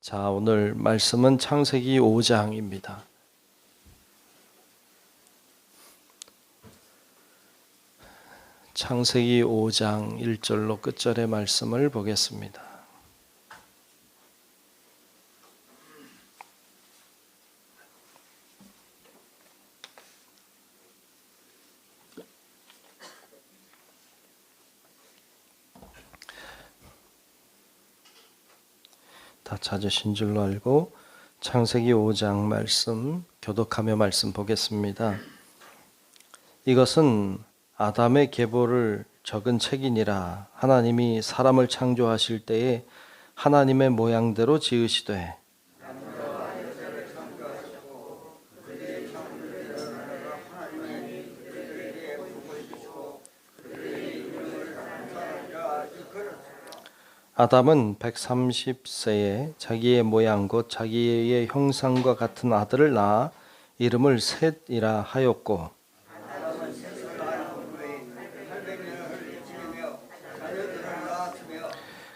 자, 오늘 말씀은 창세기 5장입니다. 창세기 5장 1절로 끝절의 말씀을 보겠습니다. 다 찾으신 줄로 알고 창세기 5장 말씀 교독하며 말씀 보겠습니다. 이것은 아담의 계보를 적은 책이니라. 하나님이 사람을 창조하실 때에 하나님의 모양대로 지으시되 아담은 130세에 자기의 모양 곧 자기의 형상과 같은 아들을 낳아 이름을 셋이라 하였고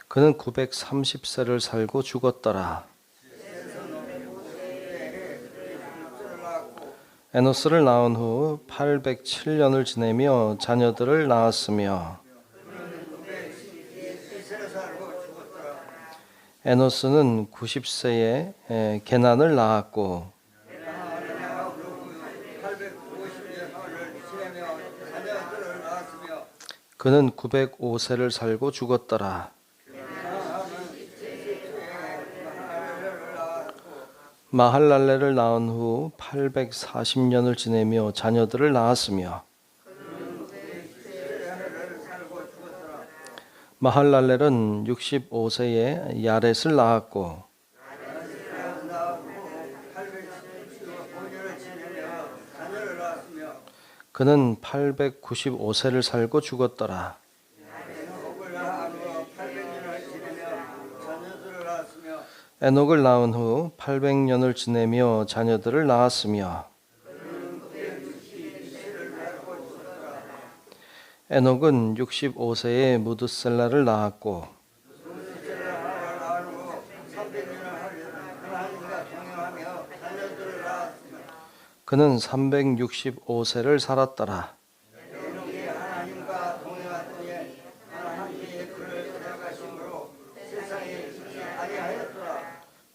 그는 930세를 살고 죽었더라. 에노스를 낳은 후 807년을 지내며 자녀들을 낳았으며 에노스는 90세에 게난을 낳았고 그는 905세를 살고 죽었더라. 마할랄레를 낳은 후 840년을 지내며 자녀들을 낳았으며 마할랄렐은 65세에 야렛을 낳았고 그는 895세를 살고 죽었더라. 에녹을 낳은 후 800년을 지내며 자녀들을 낳았으며 에녹은 65세에 무드셀라를 낳았고 그는 365세를 살았더라.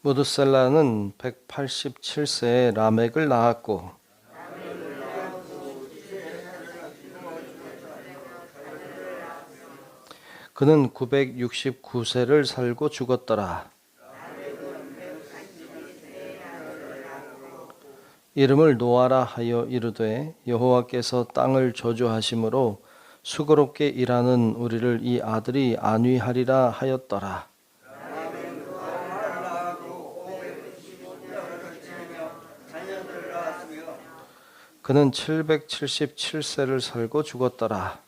무드셀라는 187세에 라멕을 낳았고 그는 969세를 살고 죽었더라. 이름을 노아라 하여 이르되 여호와께서 땅을 저주하심으로 수고롭게 일하는 우리를 이 아들이 안위하리라 하였더라. 그는 777세를 살고 죽었더라.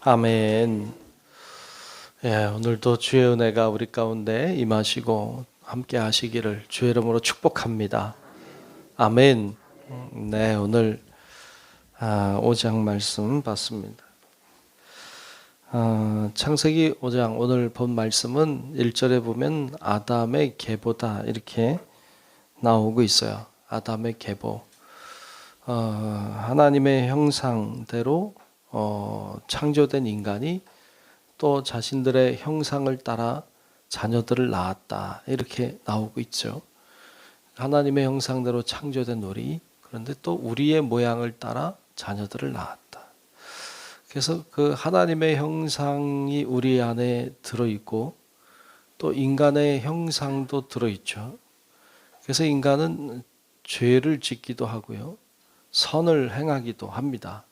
아멘. 예, 오늘도 주의 은혜가 우리 가운데 임하시고 함께 하시기를 주의 이름으로 축복합니다. 아멘. 네, 오늘 5장 말씀 봤습니다. 창세기 5장 오늘 본 말씀은 1절에 보면 아담의 계보다 이렇게 나오고 있어요. 아담의 계보. 하나님의 형상대로 창조된 인간이 또 자신들의 형상을 따라 자녀들을 낳았다. 이렇게 나오고 있죠. 하나님의 형상대로 창조된 우리, 그런데 또 우리의 모양을 따라 자녀들을 낳았다. 그래서 그 하나님의 형상이 우리 안에 들어있고 또 인간의 형상도 들어있죠. 그래서 인간은 죄를 짓기도 하고요. 선을 행하기도 합니다.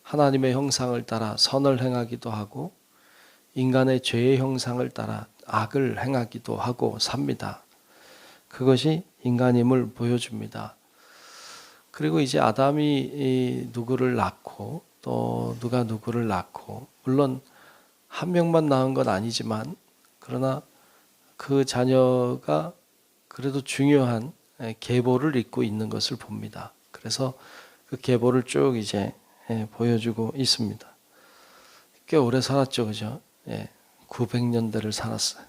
하나님의 형상을 따라 선을 행하기도 하고 인간의 죄의 형상을 따라 악을 행하기도 하고 삽니다. 그것이 인간임을 보여줍니다. 그리고 이제 아담이 누구를 낳고 또 누가 누구를 낳고 물론 한 명만 낳은 건 아니지만 그러나 그 자녀가 그래도 중요한 계보를 잇고 있는 것을 봅니다. 그래서 그 계보를 쭉 이제 보여주고 있습니다. 꽤 오래 살았죠, 그죠? 예, 900년대를 살았어요.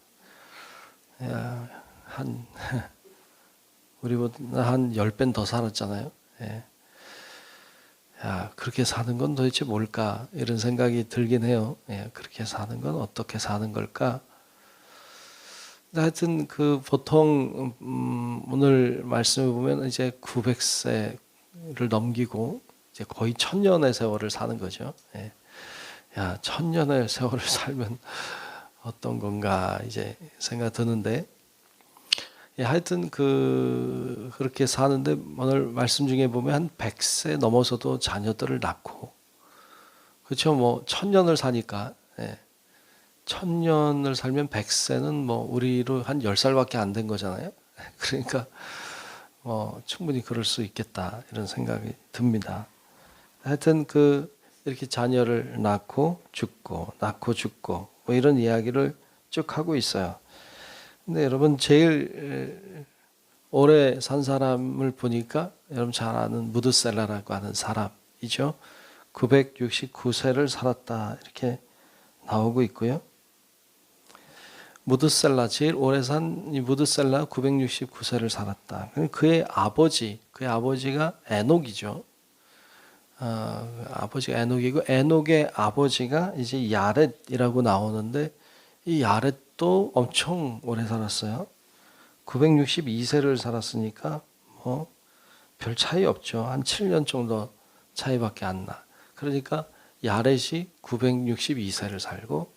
야, 우리보다 한 10배는 더 살았잖아요. 예. 야, 그렇게 사는 건 도대체 뭘까? 이런 생각이 들긴 해요. 예, 그렇게 사는 건 어떻게 사는 걸까? 하여튼 그 보통 오늘 말씀을 보면 이제 900세를 넘기고 이제 거의 1000년의 세월을 사는 거죠. 예. 야, 1000년의 세월을 살면 어떤 건가 이제 생각 드는데, 예, 하여튼 그렇게 사는데 오늘 말씀 중에 보면 한 100세 넘어서도 자녀들을 낳고, 그렇죠. 뭐 1000년을 사니까, 예, 1000년을 살면 100세는 뭐 우리로 한 10살밖에 안 된 거잖아요. 그러니까 뭐 충분히 그럴 수 있겠다 이런 생각이 듭니다. 하여튼 이렇게 자녀를 낳고 죽고 뭐 이런 이야기를 쭉 하고 있어요. 근데 여러분 제일 오래 산 사람을 보니까 여러분 잘 아는 무드셀라라고 하는 사람이죠. 969세를 살았다 이렇게 나오고 있고요. 무드셀라 제일 오래 산 이 무드셀라 969세를 살았다. 그의 아버지가 에녹이죠. 아버지가 에녹이고 에녹의 아버지가 이제 야렛이라고 나오는데 이 야렛도 엄청 오래 살았어요. 962세를 살았으니까 뭐 별 차이 없죠. 한 7년 정도 차이밖에 안 나. 그러니까 야렛이 962세를 살고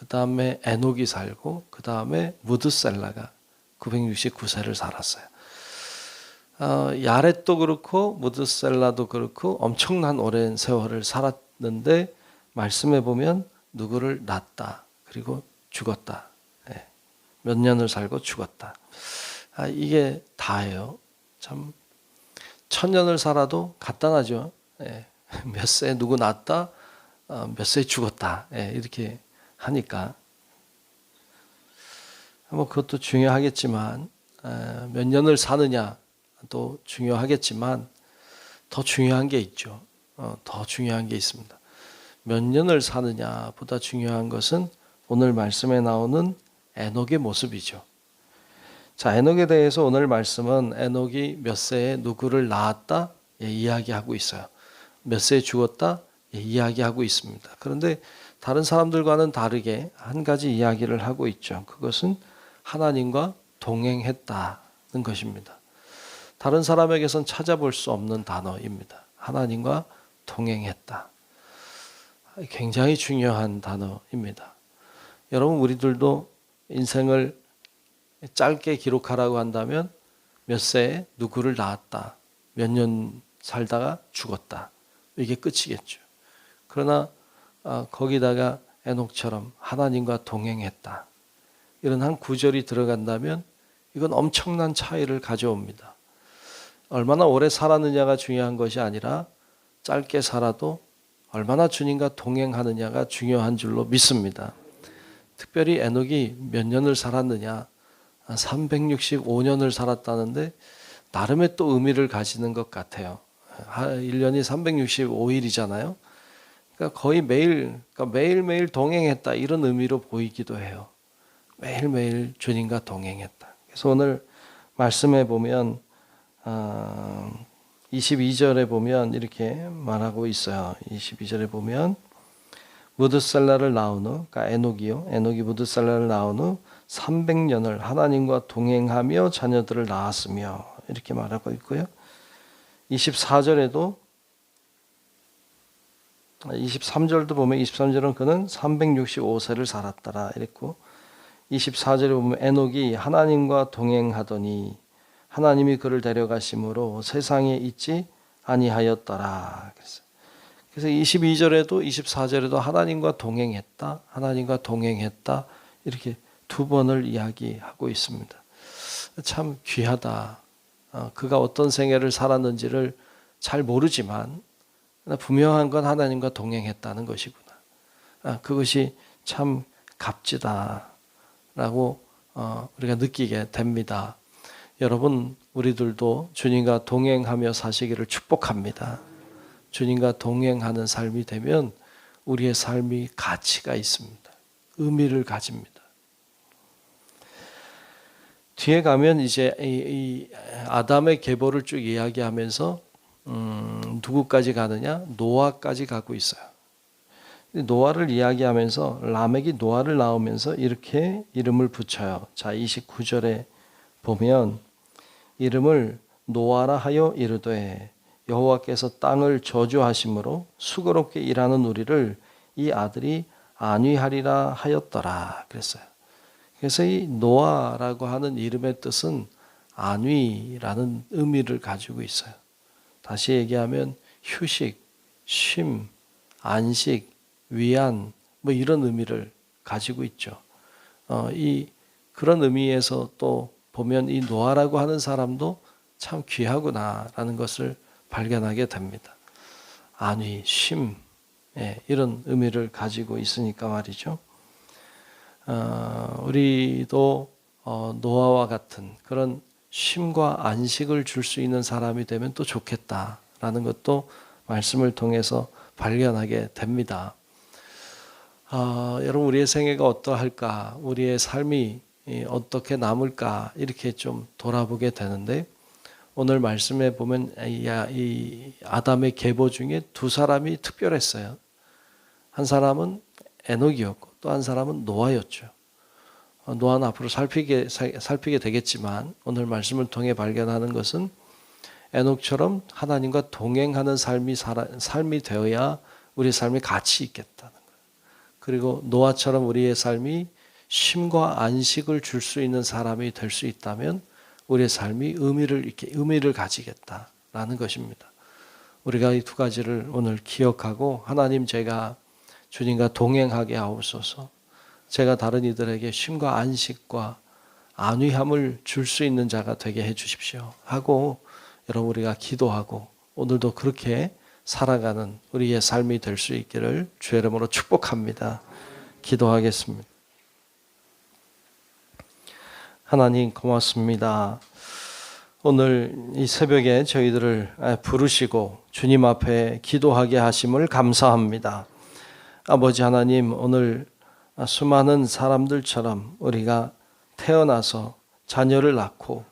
그 다음에 에녹이 살고 그 다음에 무드셀라가 969세를 살았어요. 야렛도 그렇고 무드셀라도 그렇고 엄청난 오랜 세월을 살았는데 말씀해 보면 누구를 낳았다. 그리고 죽었다. 예. 몇 년을 살고 죽었다. 이게 다예요. 참 1000년을 살아도 간단하죠. 예. 몇 세에 누구 낳았다. 몇 세에 죽었다. 예. 이렇게 하니까 뭐 그것도 중요하겠지만 몇 년을 사느냐 또 중요하겠지만 더 중요한 게 있죠. 더 중요한 게 있습니다. 몇 년을 사느냐보다 중요한 것은 오늘 말씀에 나오는 에녹의 모습이죠. 자, 에녹에 대해서 오늘 말씀은 에녹이 몇 세에 누구를 낳았다 이야기하고 있어요. 몇 세에 죽었다 이야기하고 있습니다. 그런데 다른 사람들과는 다르게 한 가지 이야기를 하고 있죠. 그것은 하나님과 동행했다는 것입니다. 다른 사람에게선 찾아볼 수 없는 단어입니다. 하나님과 동행했다. 굉장히 중요한 단어입니다. 여러분 우리들도 인생을 짧게 기록하라고 한다면 몇 세에 누구를 낳았다. 몇 년 살다가 죽었다. 이게 끝이겠죠. 그러나 거기다가 에녹처럼 하나님과 동행했다. 이런 한 구절이 들어간다면 이건 엄청난 차이를 가져옵니다. 얼마나 오래 살았느냐가 중요한 것이 아니라 짧게 살아도 얼마나 주님과 동행하느냐가 중요한 줄로 믿습니다. 특별히 에녹이 몇 년을 살았느냐, 365년을 살았다는데 나름의 또 의미를 가지는 것 같아요. 1년이 365일이잖아요. 그러니까 거의 매일매일 동행했다 이런 의미로 보이기도 해요. 매일매일 주님과 동행했다. 그래서 오늘 말씀에 보면 22절에 보면 이렇게 말하고 있어요. 22절에 보면 무드셀라를 낳은 후, 그러니까 에녹이 무드셀라를 낳은 후 300년을 하나님과 동행하며 자녀들을 낳았으며 이렇게 말하고 있고요. 23절도 보면 23절은 그는 365세를 살았더라 이랬고 24절에 보면 에녹이 하나님과 동행하더니 하나님이 그를 데려가심으로 세상에 있지 아니하였더라. 그래서 22절에도 24절에도 하나님과 동행했다 이렇게 두 번을 이야기하고 있습니다. 참 귀하다. 그가 어떤 생애를 살았는지를 잘 모르지만 분명한 건 하나님과 동행했다는 것이구나. 그것이 참 값지다라고 우리가 느끼게 됩니다. 여러분 우리들도 주님과 동행하며 사시기를 축복합니다. 주님과 동행하는 삶이 되면 우리의 삶이 가치가 있습니다. 의미를 가집니다. 뒤에 가면 이제 이 아담의 계보를 쭉 이야기하면서 누구까지 가느냐? 노아까지 가고 있어요. 노아를 이야기하면서 라멕이 노아를 낳으면서 이렇게 이름을 붙여요. 자, 29절에 보면 이름을 노아라 하여 이르되 여호와께서 땅을 저주하심으로 수고롭게 일하는 우리를 이 아들이 안위하리라 하였더라 그랬어요. 그래서 이 노아라고 하는 이름의 뜻은 안위라는 의미를 가지고 있어요. 다시 얘기하면 휴식, 쉼, 안식, 위안 뭐 이런 의미를 가지고 있죠. 그런 의미에서 또 보면 이 노아라고 하는 사람도 참 귀하구나라는 것을 발견하게 됩니다. 안위, 쉼 이런 의미를 가지고 있으니까 말이죠. 우리도 노아와 같은 그런 쉼과 안식을 줄 수 있는 사람이 되면 또 좋겠다라는 것도 말씀을 통해서 발견하게 됩니다. 여러분 우리의 생애가 어떠할까? 우리의 삶이 어떻게 남을까? 이렇게 좀 돌아보게 되는데 오늘 말씀에 보면 이 아담의 계보 중에 두 사람이 특별했어요. 한 사람은 에녹이었고 또 한 사람은 노아였죠. 노아는 앞으로 살피게 되겠지만 오늘 말씀을 통해 발견하는 것은 에녹처럼 하나님과 동행하는 삶이 되어야 우리의 삶이 가치 있겠다는 거예요. 그리고 노아처럼 우리의 삶이 쉼과 안식을 줄 수 있는 사람이 될 수 있다면 우리의 삶이 의미를 가지겠다라는 것입니다. 우리가 이 두 가지를 오늘 기억하고 하나님 제가 주님과 동행하게 하옵소서. 제가 다른 이들에게 쉼과 안식과 안위함을 줄 수 있는 자가 되게 해 주십시오 하고 여러분 우리가 기도하고 오늘도 그렇게 살아가는 우리의 삶이 될 수 있기를 주의 이름으로 축복합니다. 기도하겠습니다. 하나님 고맙습니다. 오늘 이 새벽에 저희들을 부르시고 주님 앞에 기도하게 하심을 감사합니다. 아버지 하나님, 오늘 수많은 사람들처럼 우리가 태어나서 자녀를 낳고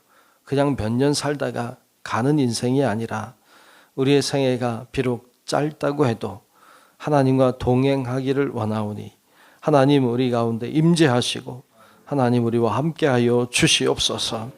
그냥 몇 년 살다가 가는 인생이 아니라 우리의 생애가 비록 짧다고 해도 하나님과 동행하기를 원하오니 하나님 우리 가운데 임재하시고 하나님 우리와 함께하여 주시옵소서.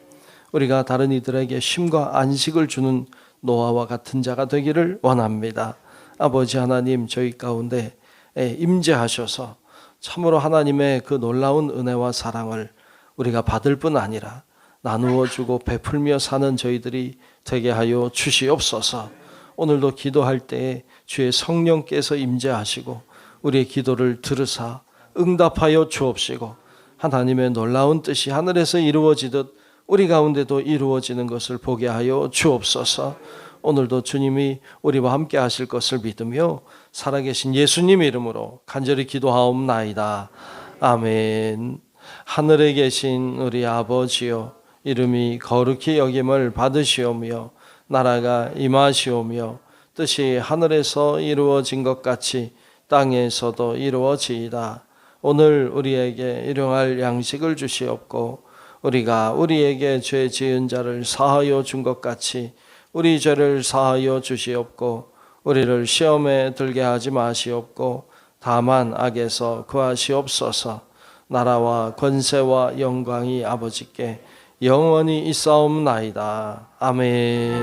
우리가 다른 이들에게 쉼과 안식을 주는 노아와 같은 자가 되기를 원합니다. 아버지 하나님 저희 가운데 임재하셔서 참으로 하나님의 그 놀라운 은혜와 사랑을 우리가 받을 뿐 아니라 나누어 주고 베풀며 사는 저희들이 되게 하여 주시옵소서. 오늘도 기도할 때에 주의 성령께서 임재하시고 우리의 기도를 들으사 응답하여 주옵시고 하나님의 놀라운 뜻이 하늘에서 이루어지듯 우리 가운데도 이루어지는 것을 보게 하여 주옵소서. 오늘도 주님이 우리와 함께 하실 것을 믿으며 살아계신 예수님 이름으로 간절히 기도하옵나이다. 아멘. 하늘에 계신 우리 아버지여, 이름이 거룩히 여김을 받으시오며 나라가 임하시오며 뜻이 하늘에서 이루어진 것 같이 땅에서도 이루어지이다. 오늘 우리에게 일용할 양식을 주시옵고 우리가 우리에게 죄 지은 자를 사하여 준 것 같이 우리 죄를 사하여 주시옵고 우리를 시험에 들게 하지 마시옵고 다만 악에서 구하시옵소서. 나라와 권세와 영광이 아버지께 영원히 있사옵나이다. 아멘.